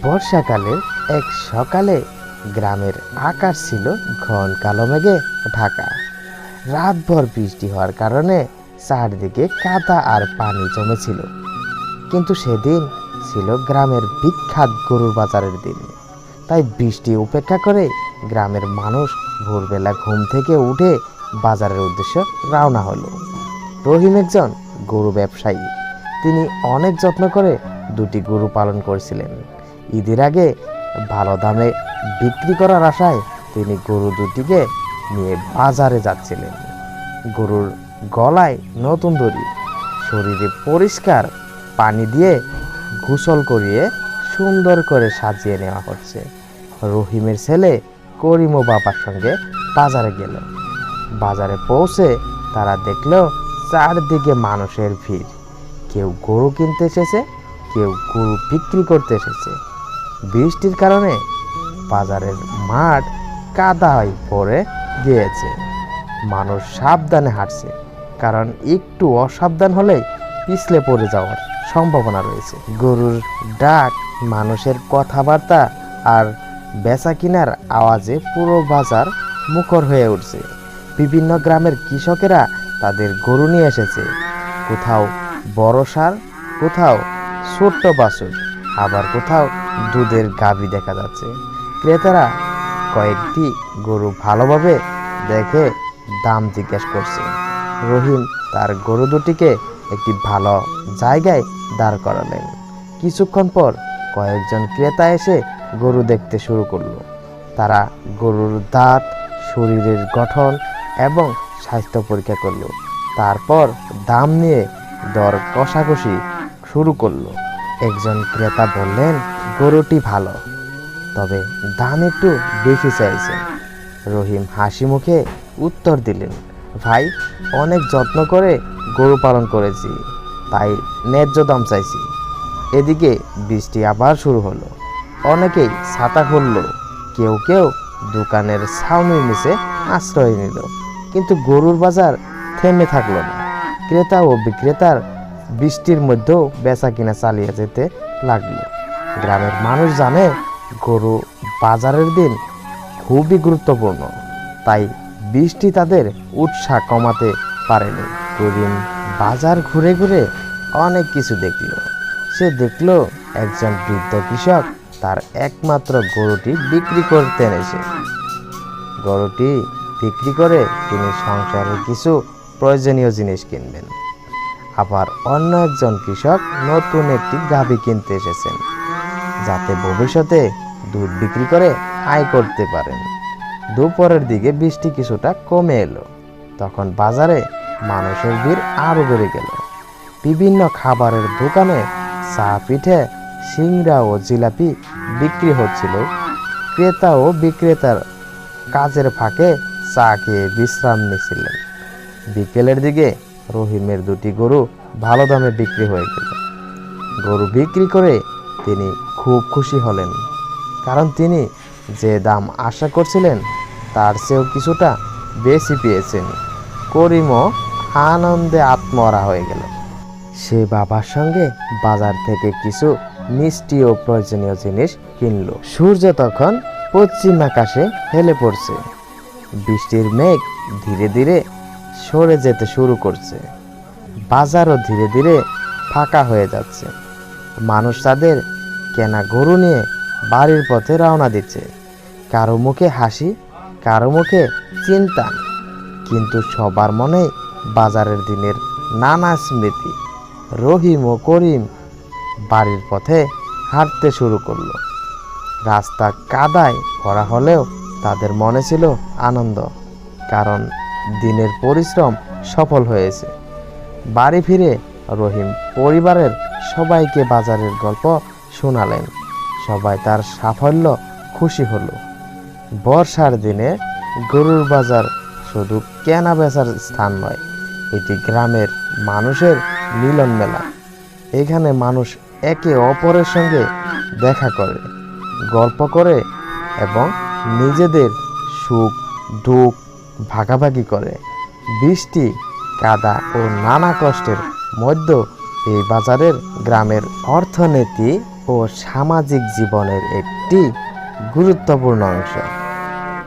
বর্ষাকালের এক সকালে গ্রামের আকাশ ছিল ঘন কালো মেঘে ঢাকা। রাতভর বৃষ্টি হওয়ার কারণে চারদিকে কাদা আর পানি জমেছিল। কিন্তু সেদিন ছিল গ্রামের বিখ্যাত গরুর বাজারের দিন। তাই বৃষ্টি উপেক্ষা করে গ্রামের মানুষ ভোরবেলা ঘুম থেকে উঠে বাজারের উদ্দেশ্যে রওনা হলো। রহিম একজন গরু ব্যবসায়ী। তিনি অনেক যত্ন করে দুটি গরু পালন করেছিলেন। ঈদের আগে ভালো দামে বিক্রি করার আশায় তিনি গরু দুটিকে নিয়ে বাজারে যাচ্ছিলেন। গরুর গলায় নতুন দড়ি, শরীরে পরিষ্কার পানি দিয়ে গোসল করিয়ে সুন্দর করে সাজিয়ে নেওয়া হচ্ছে। রহিমের ছেলে করিমও বাবার সঙ্গে বাজারে গেল। বাজারে পৌঁছে তারা দেখল চারদিকে মানুষের ভিড়। কেউ গরু কিনতে এসেছে, কেউ গরু বিক্রি করতে এসেছে। বৃষ্টির কারণে বাজারের মাঠ কাদায় ভরে গিয়েছে। মানুষ সাবধানে হাঁটছে, কারণ একটু অসাবধান হলে পিছলে পড়ে যাওয়ার সম্ভাবনা রয়েছে। গরুর ডাক, মানুষের কথাবার্তা আর বেচা কিনার আওয়াজে পুরো বাজার মুখর হয়ে উঠছে। বিভিন্ন গ্রামের কৃষকেরা তাদের গরু নিয়ে এসেছে। কোথাও বড় ষাঁড়, কোথাও ছোট্ট বাছুর, আবার কোথাও দুধের গাভী দেখা যাচ্ছে। ক্রেতারা কয়েকটি গরু ভালোভাবে দেখে দাম জিজ্ঞেস করছে। রহিম তার গরু দুটিকে একটি ভালো জায়গায় দাঁড় করালেন। কিছুক্ষণ পর কয়েকজন ক্রেতা এসে গরু দেখতে শুরু করলো। তারা গরুর দাঁত, শরীরের গঠন এবং স্বাস্থ্য পরীক্ষা করলো। তারপর দাম নিয়ে দর কষাকষি শুরু করলো। একজন ক্রেতা বললেন, গরুটি ভালো, তবে দাম একটু বেশি চাইছেন। রহিম হাসি মুখে উত্তর দিলেন, ভাই, অনেক যত্ন করে গরু পালন করেছি, তাই ন্যায্য দাম চাইছি। এদিকে বৃষ্টি আবার শুরু হলো। অনেকেই ছাতা খুলল, কেউ কেউ দোকানের ছাউনির নিচে আশ্রয় নিল। কিন্তু গরুর বাজার থেমে থাকলো না। ক্রেতা ও বিক্রেতার বৃষ্টির মধ্যেও বেচা কিনা চালিয়ে যেতে লাগলো। গ্রামের মানুষ জানে গরু বাজারের দিন খুবই গুরুত্বপূর্ণ, তাই বৃষ্টি তাদের উৎসাহ কমাতে পারেনি। করিম বাজার ঘুরে ঘুরে অনেক কিছু দেখল। সে দেখল একজন বৃদ্ধ কৃষক তার একমাত্র গরুটি বিক্রি করতে এনেছে। গরুটি বিক্রি করে তিনি সংসারের কিছু প্রয়োজনীয় জিনিস কিনবেন। আবার অন্য একজন কৃষক নতুন একটি গাভী কিনতে এসেছেন, যাতে ভবিষ্যতে দুধ বিক্রি করে আয় করতে পারেন। দুপুরের দিকে বৃষ্টি কিছুটা কমে এলো। তখন বাজারে মানুষের ভিড় আরো বেড়ে গেল। বিভিন্ন খাবারের দোকানে চা, পিঠে, সিংড়া ও জিলাপি বিক্রি হচ্ছিল। ক্রেতা ও বিক্রেতার কাজের ফাঁকে চা খেয়ে বিশ্রাম নিচ্ছিলেন। বিকেলের দিকে রহিমের দুটি গরু ভালো দামে বিক্রি হয়ে গেল। গরু বিক্রি করে তিনি খুব খুশি হলেন, কারণ তিনি যে দাম আশা করছিলেন তার চেয়েও কিছুটা বেশি পেয়েছেন। করিমও আনন্দে আত্মহারা হয়ে গেল। সে বাবার সঙ্গে বাজার থেকে কিছু মিষ্টি ও প্রয়োজনীয় জিনিস কিনল। সূর্য তখন পশ্চিম আকাশে হেলে পড়ছে। বৃষ্টির মেঘ ধীরে ধীরে সরে যেতে শুরু করছে। বাজারও ধীরে ধীরে ফাঁকা হয়ে যাচ্ছে। মানুষ তাদের কেনা গরু নিয়ে বাড়ির পথে রওনা দিচ্ছে। কারো মুখে হাসি, কারো মুখে চিন্তা, কিন্তু সবার মনে বাজারের দিনের নানা স্মৃতি। রহিম ও করিম বাড়ির পথে হাঁটতে শুরু করলো। রাস্তা কাদায় ভরা হলেও তাদের মনে ছিল আনন্দ, কারণ দিনের পরিশ্রম সফল হয়েছে। বাড়ি ফিরে রহিম পরিবারের সবাইকে বাজারের গল্প শোনালেন। সবাই তার সাফল্য খুশি হলো। বর্ষার দিনে গরুর বাজার শুধু কেনা বেচার স্থান নয়, এটি গ্রামের মানুষের মিলন মেলা। এখানে মানুষ একে অপরের সঙ্গে দেখা করে, গল্প করে এবং নিজেদের সুখ দুঃখ ভাগাভাগি করে। বৃষ্টি, কাদা ও নানা কষ্টের মধ্যে এই বাজারের গ্রামের অর্থনীতি ও সামাজিক জীবনের একটি গুরুত্বপূর্ণ অংশ।